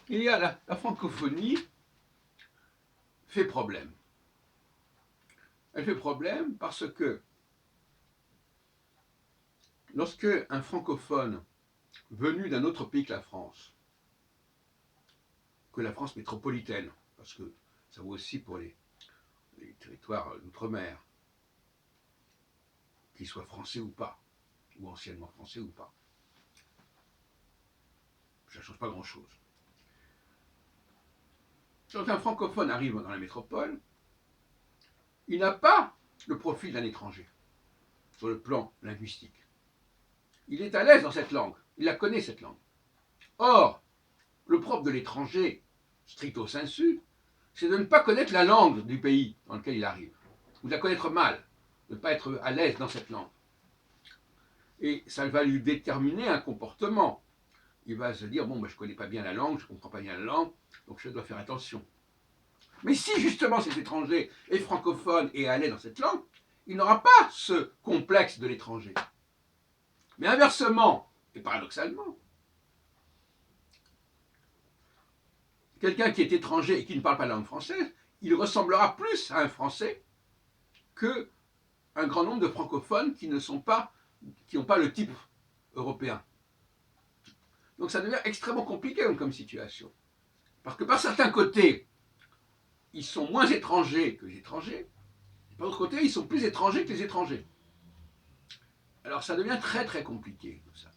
Il y a la francophonie fait problème. Elle fait problème parce que lorsque un francophone venu d'un autre pays que la France métropolitaine, parce que ça vaut aussi pour les territoires d'outre-mer, qu'ils soient français ou pas, ou anciennement français ou pas, ça ne change pas grand-chose. Quand un francophone arrive dans la métropole, il n'a pas le profil d'un étranger sur le plan linguistique. Il est à l'aise dans cette langue, il la connaît cette langue. Or, le propre de l'étranger, stricto sensu, c'est de ne pas connaître la langue du pays dans lequel il arrive, ou de la connaître mal, de ne pas être à l'aise dans cette langue. Et ça va lui déterminer un comportement. Il va se dire, bon, ben, je ne connais pas bien la langue, je ne comprends pas bien la langue, donc je dois faire attention. Mais si justement cet étranger est francophone et à l'aise dans cette langue, il n'aura pas ce complexe de l'étranger. Mais inversement, et paradoxalement, quelqu'un qui est étranger et qui ne parle pas la langue française, il ressemblera plus à un Français qu'un grand nombre de francophones qui n'ont pas le type européen. Donc ça devient extrêmement compliqué comme situation. Parce que par certains côtés, ils sont moins étrangers que les étrangers, et par d'autres côtés, ils sont plus étrangers que les étrangers. Alors ça devient très très compliqué tout ça.